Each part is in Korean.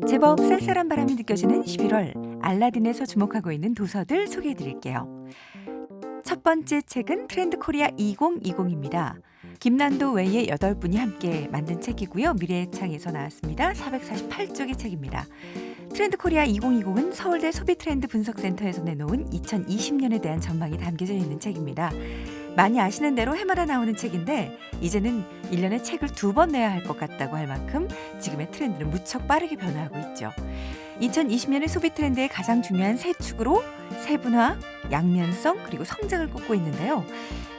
제법 쌀쌀한 바람이 느껴지는 11월, 알라딘에서 주목하고 있는 도서들 소개해 드릴게요. 첫 번째 책은 트렌드 코리아 2020입니다. 김난도 외에 8분이 함께 만든 책이고요. 미래의 창에서 나왔습니다. 448쪽의 책입니다. 트렌드 코리아 2020은 서울대 소비트렌드 분석센터에서 내놓은 2020년에 대한 전망이 담겨져 있는 책입니다. 많이 아시는 대로 해마다 나오는 책인데 이제는 1년에 책을 2번 내야 할 것 같다고 할 만큼 지금의 트렌드는 무척 빠르게 변화하고 있죠. 2020년의 소비 트렌드의 가장 중요한 세 축으로 세분화, 양면성 그리고 성장을 꼽고 있는데요.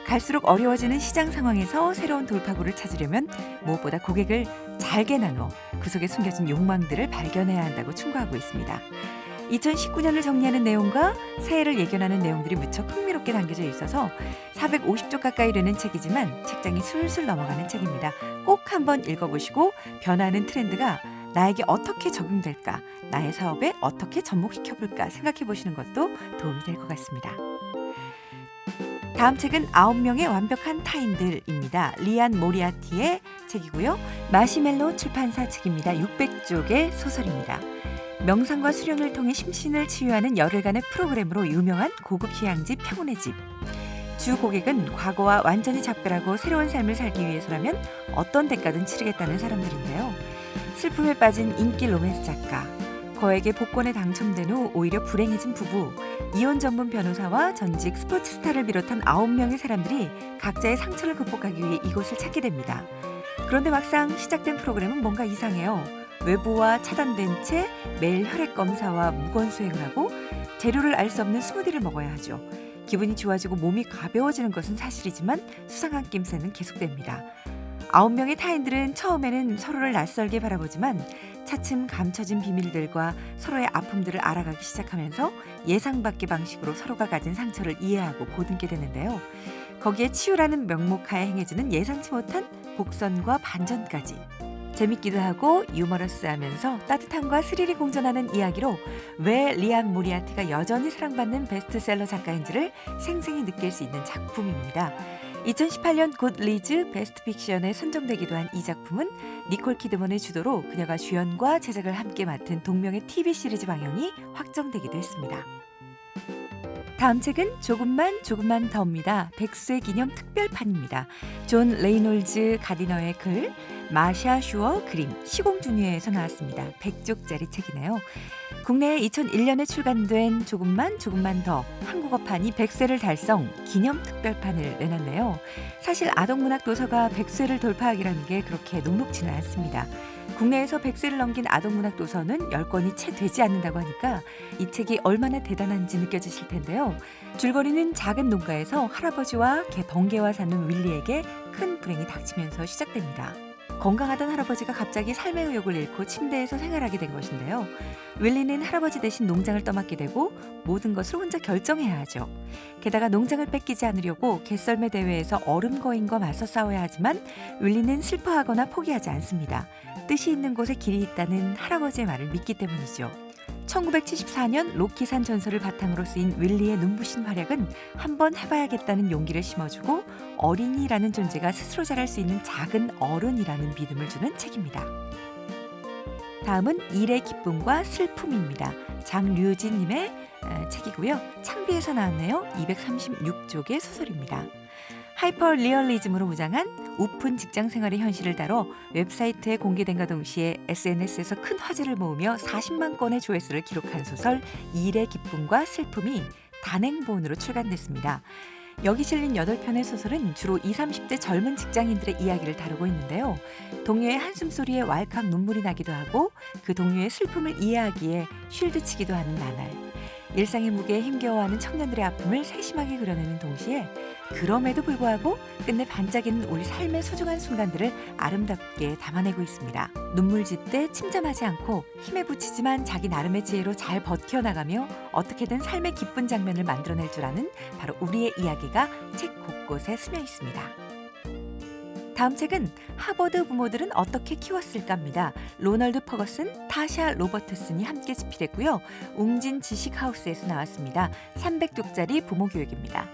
갈수록 어려워지는 시장 상황에서 새로운 돌파구를 찾으려면 무엇보다 고객을 잘게 나눠 그 속에 숨겨진 욕망들을 발견해야 한다고 충고하고 있습니다. 2019년을 정리하는 내용과 새해를 예견하는 내용들이 무척 흥미롭게 담겨져 있어서 450쪽 가까이 되는 책이지만 책장이 술술 넘어가는 책입니다. 꼭 한번 읽어보시고 변화하는 트렌드가 나에게 어떻게 적용될까, 나의 사업에 어떻게 접목시켜볼까 생각해보시는 것도 도움이 될 것 같습니다. 다음 책은 9명의 완벽한 타인들입니다. 리안 모리아티의 책이고요. 마시멜로 출판사 책입니다. 600쪽의 소설입니다. 명상과 수련을 통해 심신을 치유하는 열흘간의 프로그램으로 유명한 고급 휴양지 평온의 집. 주 고객은 과거와 완전히 작별하고 새로운 삶을 살기 위해서라면 어떤 대가든 치르겠다는 사람들인데요. 슬픔에 빠진 인기 로맨스 작가, 거액의 복권에 당첨된 후 오히려 불행해진 부부, 이혼 전문 변호사와 전직 스포츠 스타를 비롯한 9명의 사람들이 각자의 상처를 극복하기 위해 이곳을 찾게 됩니다. 그런데 막상 시작된 프로그램은 뭔가 이상해요. 외부와 차단된 채 매일 혈액 검사와 무건 수행을 하고 재료를 알 수 없는 스무디를 먹어야 하죠. 기분이 좋아지고 몸이 가벼워지는 것은 사실이지만 수상한 낌새는 계속됩니다. 9명의 타인들은 처음에는 서로를 낯설게 바라보지만 차츰 감춰진 비밀들과 서로의 아픔들을 알아가기 시작하면서 예상 밖의 방식으로 서로가 가진 상처를 이해하고 보듬게 되는데요. 거기에 치유라는 명목하에 행해지는 예상치 못한 복선과 반전까지. 재밌기도 하고 유머러스하면서 따뜻함과 스릴이 공존하는 이야기로 왜 리안 모리아티가 여전히 사랑받는 베스트셀러 작가인지를 생생히 느낄 수 있는 작품입니다. 2018년 굿리즈 베스트 픽션에 선정되기도 한 이 작품은 니콜 키드먼의 주도로 그녀가 주연과 제작을 함께 맡은 동명의 TV 시리즈 방영이 확정되기도 했습니다. 다음 책은 조금만 더입니다. 백수의 기념 특별판입니다. 존 레이놀즈 가디너의 글, 마샤 슈어 그림, 시공준유에서 나왔습니다. 100쪽짜리 책이네요. 국내에 2001년에 출간된 조금만 더 한국어판이 100쇄를 달성 기념 특별판을 내놨네요. 사실 아동문학 도서가 100쇄를 돌파하기라는 게 그렇게 녹록지는 않습니다. 국내에서 100쇄를 넘긴 아동문학 도서는 10권이 채 되지 않는다고 하니까 이 책이 얼마나 대단한지 느껴지실 텐데요. 줄거리는 작은 농가에서 할아버지와 개 번개와 사는 윌리에게 큰 불행이 닥치면서 시작됩니다. 건강하던 할아버지가 갑자기 삶의 의욕을 잃고 침대에서 생활하게 된 것인데요. 윌리는 할아버지 대신 농장을 떠맡게 되고 모든 것을 혼자 결정해야 하죠. 게다가 농장을 뺏기지 않으려고 개썰매 대회에서 얼음 거인과 맞서 싸워야 하지만 윌리는 슬퍼하거나 포기하지 않습니다. 뜻이 있는 곳에 길이 있다는 할아버지의 말을 믿기 때문이죠. 1974년 로키산 전설을 바탕으로 쓰인 윌리의 눈부신 활약은 한번 해봐야겠다는 용기를 심어주고 어린이라는 존재가 스스로 자랄 수 있는 작은 어른이라는 믿음을 주는 책입니다. 다음은 일의 기쁨과 슬픔입니다. 장류진님의 책이고요. 창비에서 나왔네요. 236쪽의 소설입니다. 하이퍼 리얼리즘으로 무장한 오픈 직장 생활의 현실을 다뤄 웹사이트에 공개된과 동시에 SNS에서 큰 화제를 모으며 40만 건의 조회수를 기록한 소설 일의 기쁨과 슬픔이 단행본으로 출간됐습니다. 여기 실린 8편의 소설은 주로 20, 30대 젊은 직장인들의 이야기를 다루고 있는데요. 동료의 한숨소리에 왈칵 눈물이 나기도 하고 그 동료의 슬픔을 이해하기에 쉴드치기도 하는 나날. 일상의 무게에 힘겨워하는 청년들의 아픔을 세심하게 그려내는 동시에 그럼에도 불구하고 끝내 반짝이는 우리 삶의 소중한 순간들을 아름답게 담아내고 있습니다. 눈물 짓때 침잠하지 않고 힘에 부치지만 자기 나름의 지혜로 잘 버텨나가며 어떻게든 삶의 기쁜 장면을 만들어낼 줄 아는 바로 우리의 이야기가 책 곳곳에 스며 있습니다. 다음 책은 하버드 부모들은 어떻게 키웠을까입니다. 로널드 퍼거슨, 타샤 로버트슨이 함께 집필했고요. 웅진 지식하우스에서 나왔습니다. 300쪽짜리 부모 교육입니다.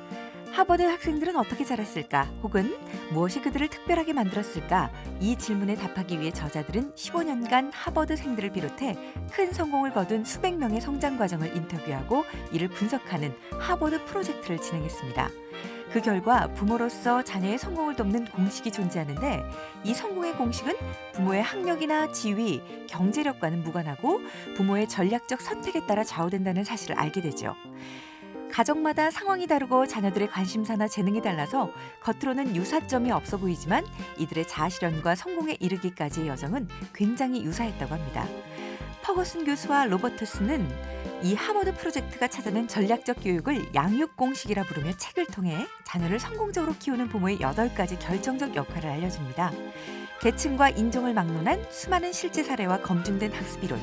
하버드 학생들은 어떻게 자랐을까? 혹은 무엇이 그들을 특별하게 만들었을까? 이 질문에 답하기 위해 저자들은 15년간 하버드생들을 비롯해 큰 성공을 거둔 수백 명의 성장 과정을 인터뷰하고 이를 분석하는 하버드 프로젝트를 진행했습니다. 그 결과 부모로서 자녀의 성공을 돕는 공식이 존재하는데 이 성공의 공식은 부모의 학력이나 지위, 경제력과는 무관하고 부모의 전략적 선택에 따라 좌우된다는 사실을 알게 되죠. 가정마다 상황이 다르고 자녀들의 관심사나 재능이 달라서 겉으로는 유사점이 없어 보이지만 이들의 자아실현과 성공에 이르기까지의 여정은 굉장히 유사했다고 합니다. 퍼거슨 교수와 로버트스는 이 하버드 프로젝트가 찾아낸 전략적 교육을 양육공식이라 부르며 책을 통해 자녀를 성공적으로 키우는 부모의 8가지 결정적 역할을 알려줍니다. 계층과 인종을 막론한 수많은 실제 사례와 검증된 학습이론,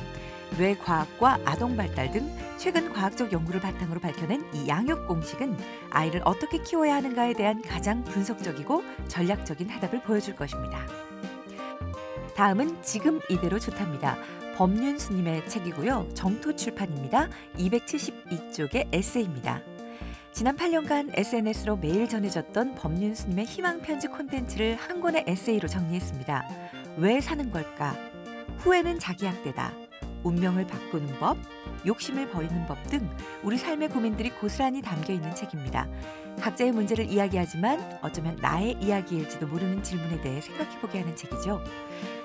뇌과학과 아동발달 등 최근 과학적 연구를 바탕으로 밝혀낸 이 양육공식은 아이를 어떻게 키워야 하는가에 대한 가장 분석적이고 전략적인 해답을 보여줄 것입니다. 다음은 지금 이대로 좋답니다. 법륜스님의 책이고요. 정토출판입니다. 272쪽의 에세이입니다. 지난 8년간 SNS로 매일 전해졌던 법륜스님의 희망편지 콘텐츠를 한 권의 에세이로 정리했습니다. 왜 사는 걸까? 후회는 자기학대다. 운명을 바꾸는 법, 욕심을 버리는 법 등 우리 삶의 고민들이 고스란히 담겨있는 책입니다. 각자의 문제를 이야기하지만 어쩌면 나의 이야기일지도 모르는 질문에 대해 생각해보게 하는 책이죠.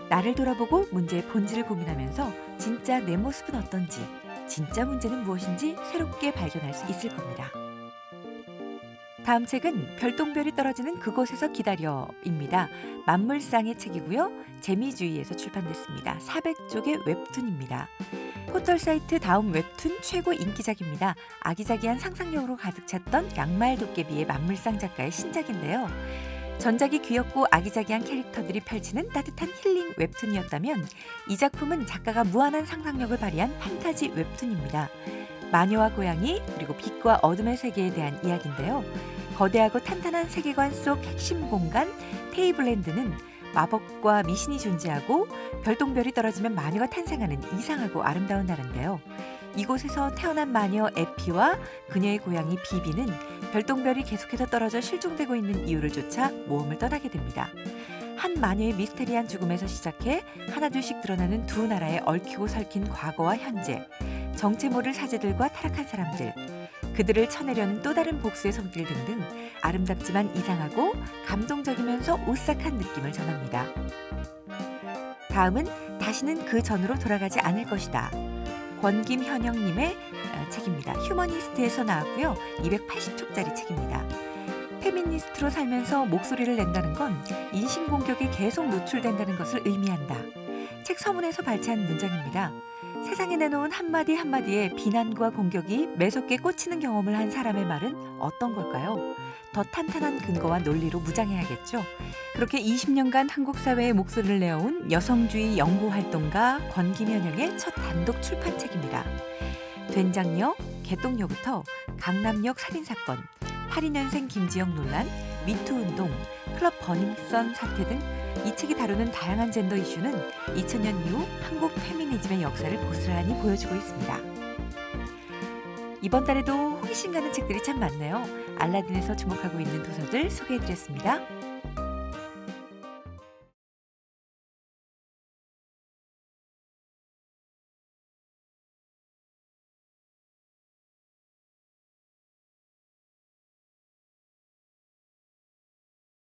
나를 돌아보고 문제의 본질을 고민하면서 진짜 내 모습은 어떤지, 진짜 문제는 무엇인지 새롭게 발견할 수 있을 겁니다. 다음 책은 별똥별이 떨어지는 그곳에서 기다려입니다. 만물상의 책이고요. 재미주의에서 출판됐습니다. 400쪽의 웹툰입니다. 포털 사이트 다음 웹툰 최고 인기작입니다. 아기자기한 상상력으로 가득 찼던 양말도깨비의 만물상 작가의 신작인데요. 전작이 귀엽고 아기자기한 캐릭터들이 펼치는 따뜻한 힐링 웹툰이었다면 이 작품은 작가가 무한한 상상력을 발휘한 판타지 웹툰입니다. 마녀와 고양이 그리고 빛과 어둠의 세계에 대한 이야기인데요. 거대하고 탄탄한 세계관 속 핵심 공간 테이블랜드는 마법과 미신이 존재하고 별똥별이 떨어지면 마녀가 탄생하는 이상하고 아름다운 나라인데요. 이곳에서 태어난 마녀 에피와 그녀의 고양이 비비는 별똥별이 계속해서 떨어져 실종되고 있는 이유를 쫓아 모험을 떠나게 됩니다. 한 마녀의 미스테리한 죽음에서 시작해 하나둘씩 드러나는 두 나라의 얽히고 설킨 과거와 현재, 정체 모를 사제들과 타락한 사람들, 그들을 쳐내려는 또 다른 복수의 손길 등등 아름답지만 이상하고 감동적이면서 오싹한 느낌을 전합니다. 다음은 다시는 그 전으로 돌아가지 않을 것이다. 권김현영님의 책입니다. 휴머니스트에서 나왔고요. 280쪽짜리 책입니다. 페미니스트로 살면서 목소리를 낸다는 건 인신공격에 계속 노출된다는 것을 의미한다. 책 서문에서 발췌한 문장입니다. 세상에 내놓은 한마디 한마디에 비난과 공격이 매섭게 꽂히는 경험을 한 사람의 말은 어떤 걸까요? 더 탄탄한 근거와 논리로 무장해야겠죠. 그렇게 20년간 한국 사회에 목소리를 내어온 여성주의 연구활동가 권김현영의 첫 단독 출판책입니다. 된장녀, 개똥녀부터 강남역 살인사건, 82년생 김지영 논란, 미투운동, 클럽 버닝썬 사태 등 이 책이 다루는 다양한 젠더 이슈는 2000년 이후 한국 페미니즘의 역사를 고스란히 보여주고 있습니다. 이번 달에도 호기심 가는 책들이 참 많네요. 알라딘에서 주목하고 있는 도서들 소개해드렸습니다.